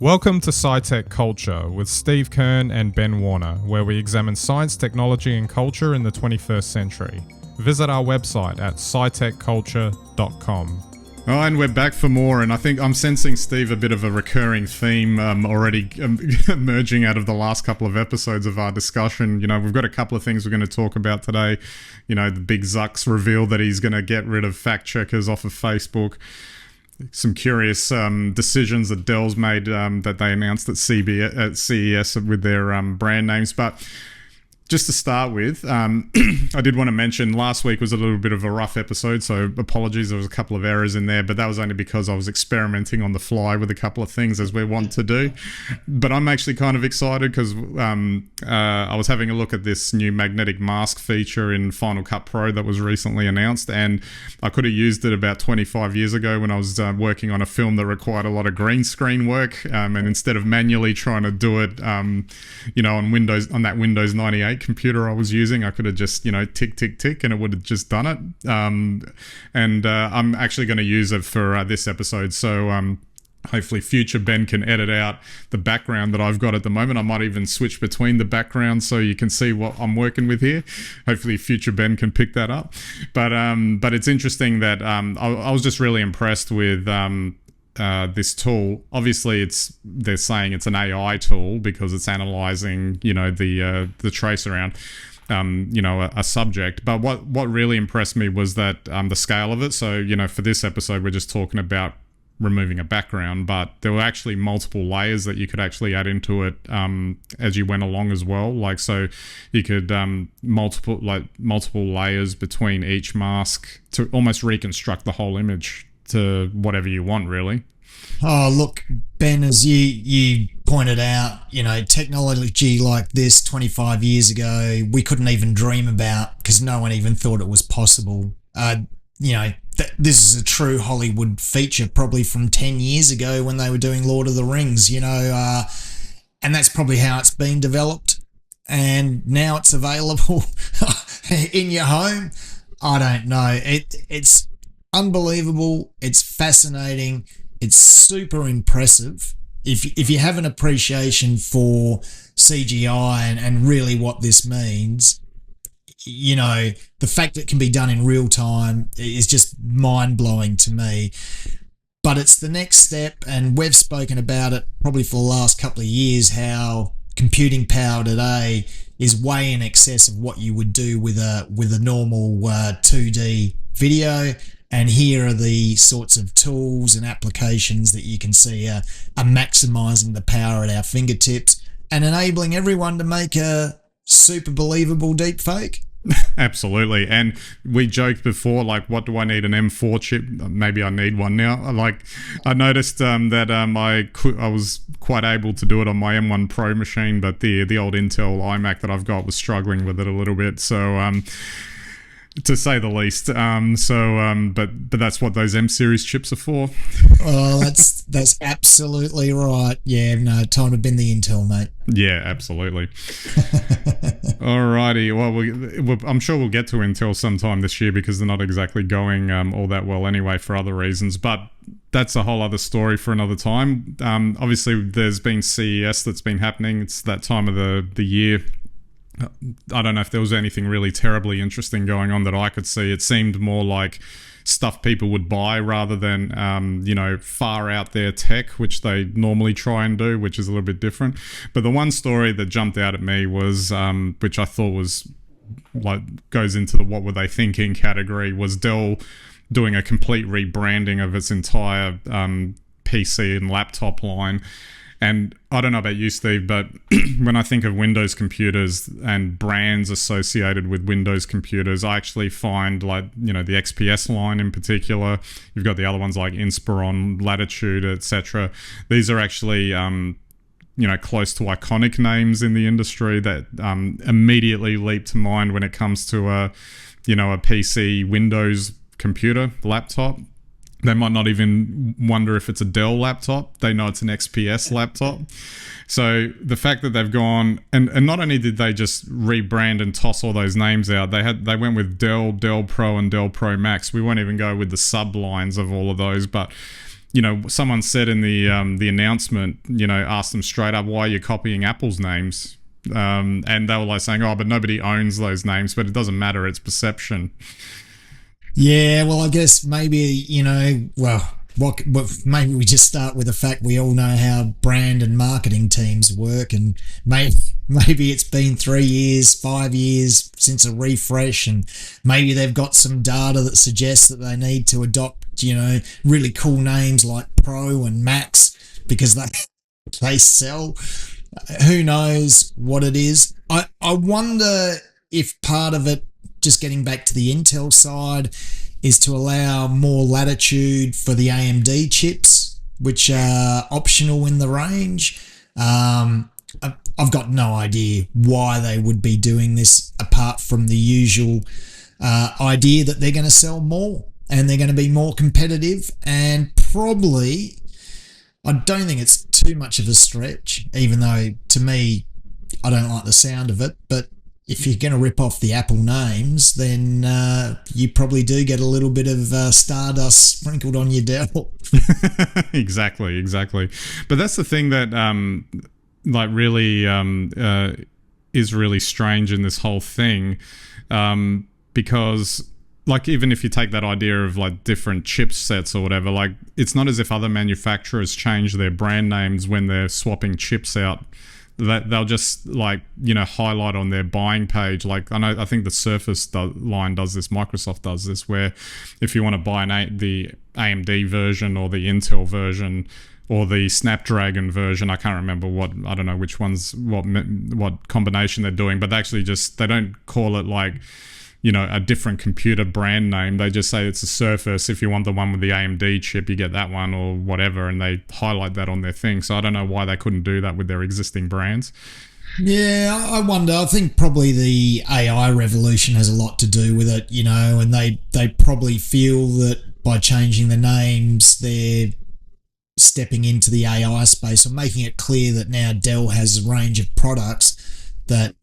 Welcome to SciTech Culture with Steve Kern and Ben Warner, where we examine science, technology and culture in the 21st century. Visit our website at scitechculture.com. Oh, and we're back for more, and I think I'm sensing, Steve, a bit of a recurring theme already emerging out of the last couple of episodes of our discussion. You know, we've got a couple of things we're going to talk about today. You know, the big Zuck's reveal that he's going to get rid of fact checkers off of Facebook. Some curious decisions that Dell's made that they announced at CES with their brand names. But just to start with, I did want to mention last week was a little bit of a rough episode, so apologies, there was a couple of errors in there, but that was only because I was experimenting on the fly with a couple of things as we want to do. But I'm actually kind of excited because I was having a look at this new magnetic mask feature in Final Cut Pro that was recently announced, and I could have used it about 25 years ago when I was working on a film that required a lot of green screen work, and instead of manually trying to do it, you know, on that Windows 98 computer I was using, I could have just, you know, tick and it would have just done it. And I'm actually going to use it for this episode, so hopefully future Ben can edit out the background that I've got at the moment. I might even switch between the backgrounds so you can see what I'm working with here. Hopefully future Ben can pick that up. But it's interesting that I was just really impressed with this tool. Obviously they're saying it's an AI tool because it's analyzing, you know, the trace around you know, a subject. But what really impressed me was that the scale of it. So, you know, for this episode we're just talking about removing a background, but there were actually multiple layers that you could actually add into it as you went along as well. Like, so you could multiple layers between each mask to almost reconstruct the whole image to whatever you want, really. Oh, look, Ben, as you pointed out, you know, technology like this 25 years ago, we couldn't even dream about because no one even thought it was possible. You know, this is a true Hollywood feature probably from 10 years ago when they were doing Lord of the Rings, you know, and that's probably how it's been developed. And now it's available in your home. I don't know. It's unbelievable. It's fascinating. It's super impressive. If you have an appreciation for CGI and really what this means, you know, the fact that it can be done in real time is just mind-blowing to me. But it's the next step, and we've spoken about it probably for the last couple of years, how computing power today is way in excess of what you would do with a normal 2D video. And here are the sorts of tools and applications that you can see are maximising the power at our fingertips and enabling everyone to make a super believable deep fake. Absolutely. And we joked before, like, what do I need, an M4 chip? Maybe I need one now. Like, I noticed that I was quite able to do it on my M1 Pro machine, but the old Intel iMac that I've got was struggling with it a little bit. So to say the least. But that's what those M series chips are for. Oh, that's absolutely right. Yeah, no, time to bin the Intel, mate. Yeah, absolutely. Alrighty. Well, I'm sure we'll get to Intel sometime this year because they're not exactly going all that well anyway for other reasons. But that's a whole other story for another time. Obviously, there's been CES that's been happening. It's that time of the year. I don't know if there was anything really terribly interesting going on that I could see. It seemed more like stuff people would buy rather than, you know, far out there tech, which they normally try and do, which is a little bit different. But the one story that jumped out at me was, which I thought was like goes into the what were they thinking category, was Dell doing a complete rebranding of its entire PC and laptop line. And I don't know about you, Steve, but when I think of Windows computers and brands associated with Windows computers, I actually find, like, you know, the XPS line in particular. You've got the other ones like Inspiron, Latitude, etc. These are actually, you know, close to iconic names in the industry that immediately leap to mind when it comes to a PC Windows computer, laptop. They might not even wonder if it's a Dell laptop. They know it's an XPS laptop. So the fact that they've gone, and not only did they just rebrand and toss all those names out, they went with Dell, Dell Pro, and Dell Pro Max. We won't even go with the sublines of all of those, but someone said in the announcement, asked them straight up, why are you copying Apple's names? And they were like saying, oh, but nobody owns those names, but it doesn't matter, it's perception. Yeah, well, I guess maybe, maybe we just start with the fact we all know how brand and marketing teams work, and maybe it's been 3 years, 5 years since a refresh, and maybe they've got some data that suggests that they need to adopt, really cool names like Pro and Max because they sell. Who knows what it is? I wonder if part of it, just getting back to the Intel side, is to allow more latitude for the AMD chips, which are optional in the range. I've got no idea why they would be doing this apart from the usual idea that they're going to sell more and they're going to be more competitive, and probably, I don't think it's too much of a stretch, even though to me, I don't like the sound of it, but if you're going to rip off the Apple names, then you probably do get a little bit of stardust sprinkled on your Dell. Exactly. But that's the thing that really is really strange in this whole thing, because even if you take that idea of different chipsets or whatever, it's not as if other manufacturers change their brand names when they're swapping chips out. That they'll just highlight on their buying page. I think the Surface line does this, Microsoft does this, where if you want to buy the AMD version or the Intel version or the Snapdragon version, I can't remember I don't know which ones, what combination they're doing, but they actually they don't call it a different computer brand name. They just say it's a Surface. If you want the one with the AMD chip, you get that one or whatever, and they highlight that on their thing. So I don't know why they couldn't do that with their existing brands. Yeah, I wonder. I think probably the AI revolution has a lot to do with it, and they probably feel that by changing the names, they're stepping into the AI space or making it clear that now Dell has a range of products that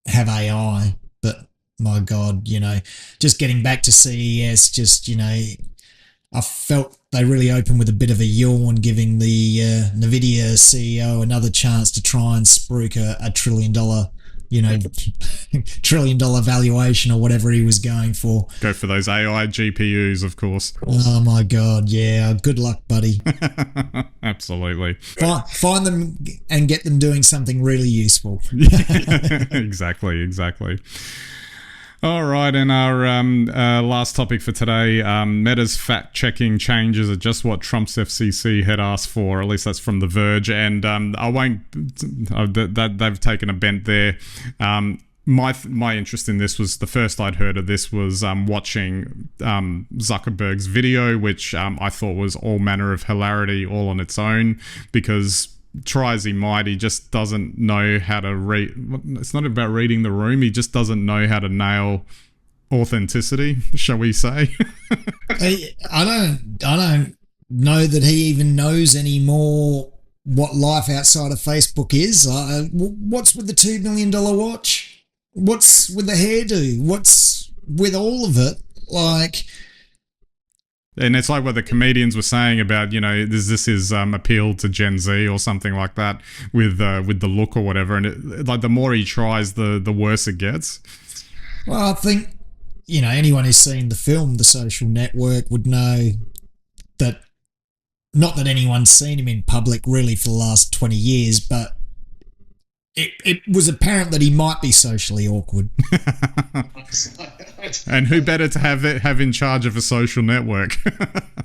have AI. But my God, just getting back to CES, I felt they really opened with a bit of a yawn, giving the NVIDIA CEO another chance to try and spruik a $1 trillion, $1 trillion valuation or whatever he was going for. Go for those AI GPUs, of course. Oh my God, yeah. Good luck, buddy. Absolutely. Find them and get them doing something really useful. Exactly. All right, and our last topic for today, Meta's fact-checking changes are just what Trump's FCC had asked for. At least that's from The Verge, and I won't. They've taken a bent there. My interest in this was, the first I'd heard of this was watching Zuckerberg's video, which I thought was all manner of hilarity all on its own, because try as he might, he just doesn't know how to read. It's not about reading the room. He just doesn't know how to nail authenticity, shall we say? I don't know that he even knows anymore what life outside of Facebook is. What's with the $2 million watch? What's with the hairdo? What's with all of it? And it's like what the comedians were saying about, this is appeal to Gen Z or something like that with the look or whatever. And the more he tries, the worse it gets. Well, I think, anyone who's seen the film The Social Network would know that, not that anyone's seen him in public really for the last 20 years, but it was apparent that he might be socially awkward. And who better to have in charge of a social network?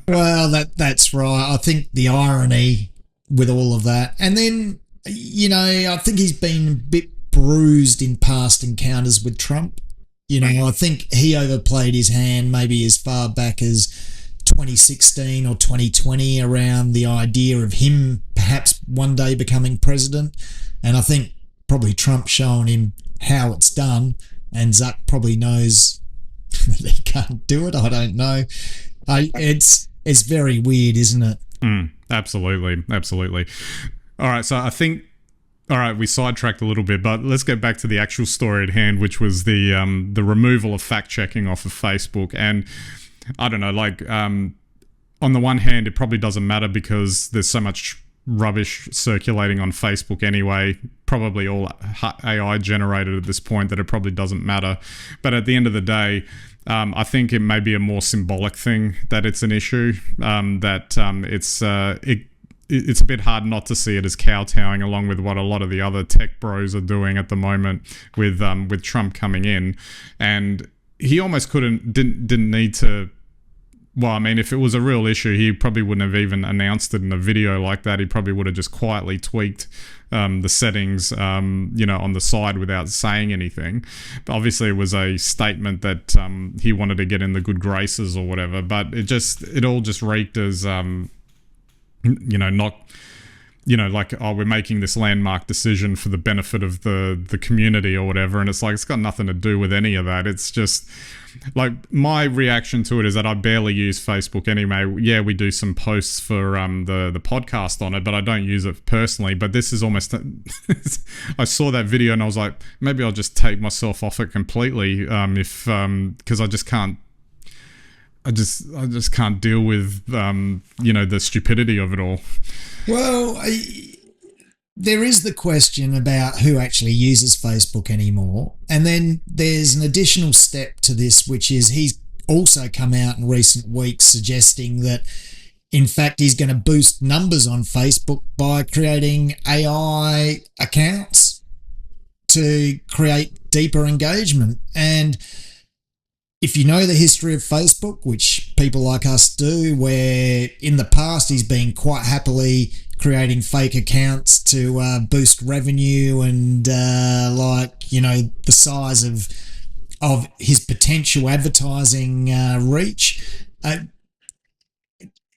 Well, that's right. I think the irony with all of that. And then, I think he's been a bit bruised in past encounters with Trump. I think he overplayed his hand maybe as far back as 2016 or 2020 around the idea of him perhaps one day becoming president. And I think probably Trump showing him how it's done, and Zuck probably knows that he can't do it. I don't know. It's very weird, isn't it? Absolutely. All right, so I think, we sidetracked a little bit, but let's get back to the actual story at hand, which was the removal of fact checking off of Facebook. And I don't know, on the one hand, it probably doesn't matter because there's so much rubbish circulating on Facebook anyway, probably all AI generated at this point, that it probably doesn't matter. But at the end of the day, I think it may be a more symbolic thing that it's an issue, it's a bit hard not to see it as kowtowing along with what a lot of the other tech bros are doing at the moment with Trump coming in. And he almost didn't need to. Well, I mean, if it was a real issue, he probably wouldn't have even announced it in a video like that. He probably would have just quietly tweaked the settings, on the side without saying anything. But obviously, it was a statement that he wanted to get in the good graces or whatever. But it all just reeked as, not. Like, oh, we're making this landmark decision for the benefit of the community or whatever. And it's like, it's got nothing to do with any of that. It's just like, my reaction to it is that I barely use Facebook anyway. Yeah, we do some posts for the podcast on it, but I don't use it personally. But this is almost, I saw that video and I was like, maybe I'll just take myself off it completely, because I just can't. I just can't deal with the stupidity of it all. Well, there is the question about who actually uses Facebook anymore. And then there's an additional step to this, which is he's also come out in recent weeks suggesting that, in fact, he's going to boost numbers on Facebook by creating AI accounts to create deeper engagement. And if you know the history of Facebook, which people like us do, where in the past he's been quite happily creating fake accounts to boost revenue and the size of his potential advertising reach.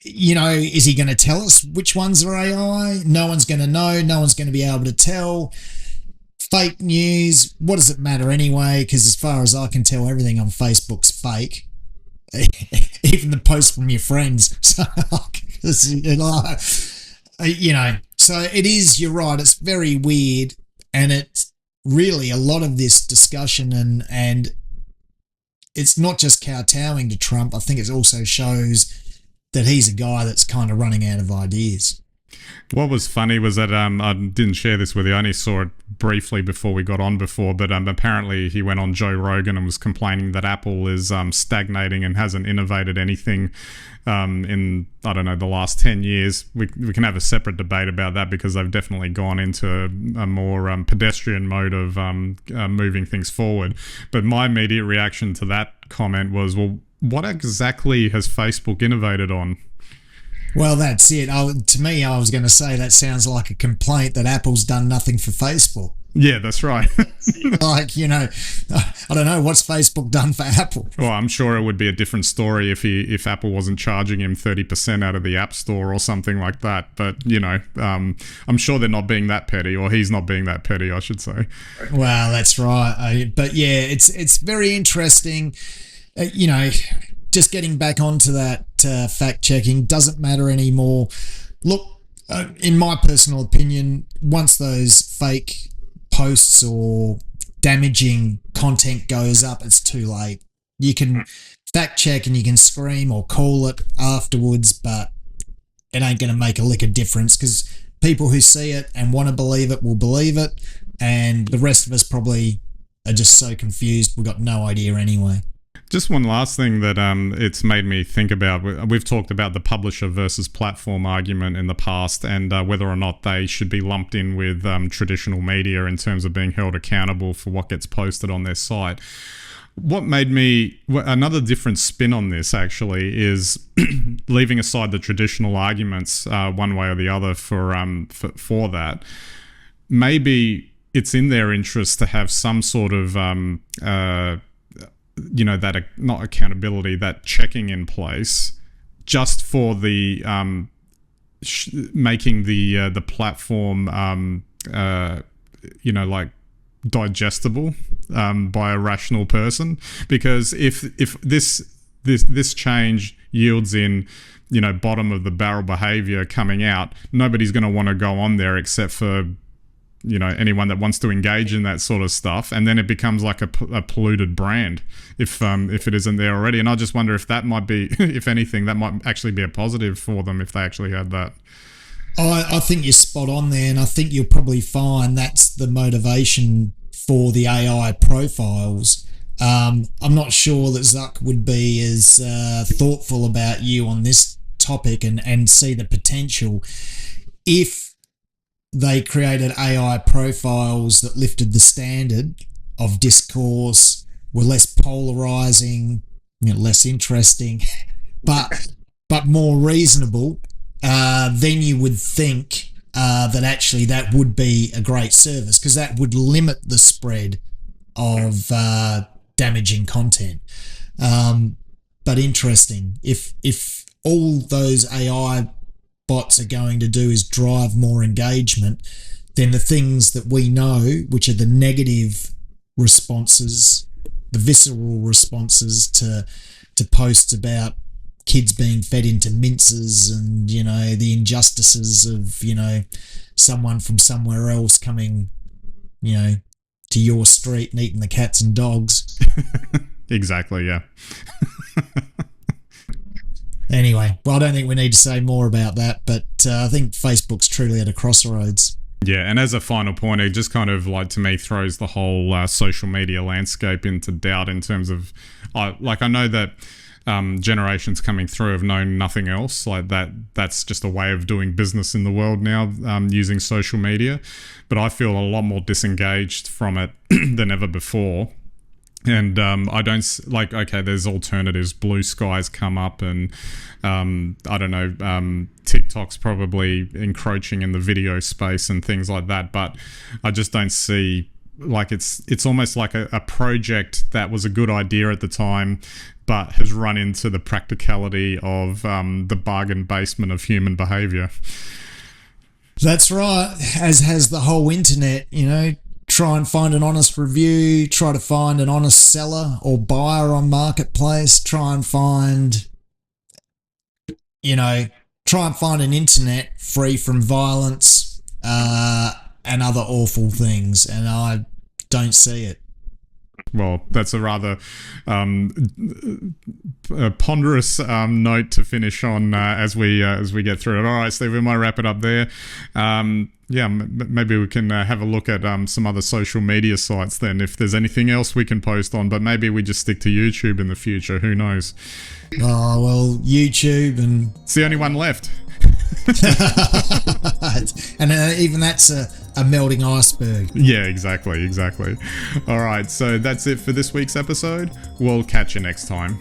Is he going to tell us which ones are AI? No one's going to know. No one's going to be able to tell. Fake news, what does it matter anyway? Because as far as I can tell, everything on Facebook's fake. Even the posts from your friends. So, so it is, you're right, it's very weird. And it's really a lot of this discussion and it's not just kowtowing to Trump. I think it also shows that he's a guy that's kind of running out of ideas. What was funny was that I didn't share this with you. I only saw it briefly before we got on before, but apparently he went on Joe Rogan and was complaining that Apple is stagnating and hasn't innovated anything in, I don't know, the last 10 years. We can have a separate debate about that because they've definitely gone into a more pedestrian mode of moving things forward. But my immediate reaction to that comment was, well, what exactly has Facebook innovated on? Well, that's it. To me, I was going to say that sounds like a complaint that Apple's done nothing for Facebook. Yeah, that's right. I don't know, what's Facebook done for Apple? Well, I'm sure it would be a different story if Apple wasn't charging him 30% out of the App Store or something like that. But, I'm sure they're not being that petty, or he's not being that petty, I should say. Well, that's right. But yeah, it's very interesting. Just getting back onto that fact-checking doesn't matter anymore. Look, in my personal opinion, once those fake posts or damaging content goes up, it's too late. You can fact-check and you can scream or call it afterwards, but it ain't going to make a lick of difference because people who see it and want to believe it will believe it, and the rest of us probably are just so confused we've got no idea anyway. Just one last thing that it's made me think about. We've talked about the publisher versus platform argument in the past, and whether or not they should be lumped in with traditional media in terms of being held accountable for what gets posted on their site. What made me another different spin on this actually is leaving aside the traditional arguments one way or the other for that. Maybe it's in their interest to have some sort of that not accountability, that checking in place, just for the making the platform digestible by a rational person. Because if this change yields in bottom of the barrel behavior coming out, nobody's going to want to go on there except for anyone that wants to engage in that sort of stuff, and then it becomes like a polluted brand if it isn't there already. And I just wonder if that might be, if anything, that might actually be a positive for them if they actually had that. I think you're spot on there, and I think you'll probably find that's the motivation for the AI profiles. I'm not sure that Zuck would be as thoughtful about you on this topic and see the potential if they created AI profiles that lifted the standard of discourse, were less polarizing, less interesting, but more reasonable. Then you would think that actually that would be a great service, because that would limit the spread of damaging content. But interesting, if all those AI bots are going to do is drive more engagement, then the things that we know, which are the negative responses, the visceral responses to posts about kids being fed into minces and the injustices of someone from somewhere else coming to your street and eating the cats and dogs. Exactly, yeah. Anyway, well, I don't think we need to say more about that, but I think Facebook's truly at a crossroads. Yeah, and as a final point, it just kind of, like, to me, throws the whole social media landscape into doubt in terms of, I know that generations coming through have known nothing else. Like that's just a way of doing business in the world now, using social media. But I feel a lot more disengaged from it than ever before. And I don't like, okay, there's alternatives. Blue skies come up, and I don't know, TikTok's probably encroaching in the video space and things like that. But I just don't see, like, it's almost like a project that was a good idea at the time, but has run into the practicality of the bargain basement of human behavior. That's right, as has the whole internet. Try and find an honest review, try to find an honest seller or buyer on Marketplace, try and find an internet free from violence and other awful things, and I don't see it. Well, that's a rather ponderous note to finish on as we get through it. All right, Steve, we might wrap it up there. Maybe we can have a look at some other social media sites then, if there's anything else we can post on. But maybe we just stick to YouTube in the future. Who knows? Oh, well, YouTube, and it's the only one left. And even that's a melting iceberg. Yeah, exactly. All right, so that's it for this week's episode. We'll catch you next time.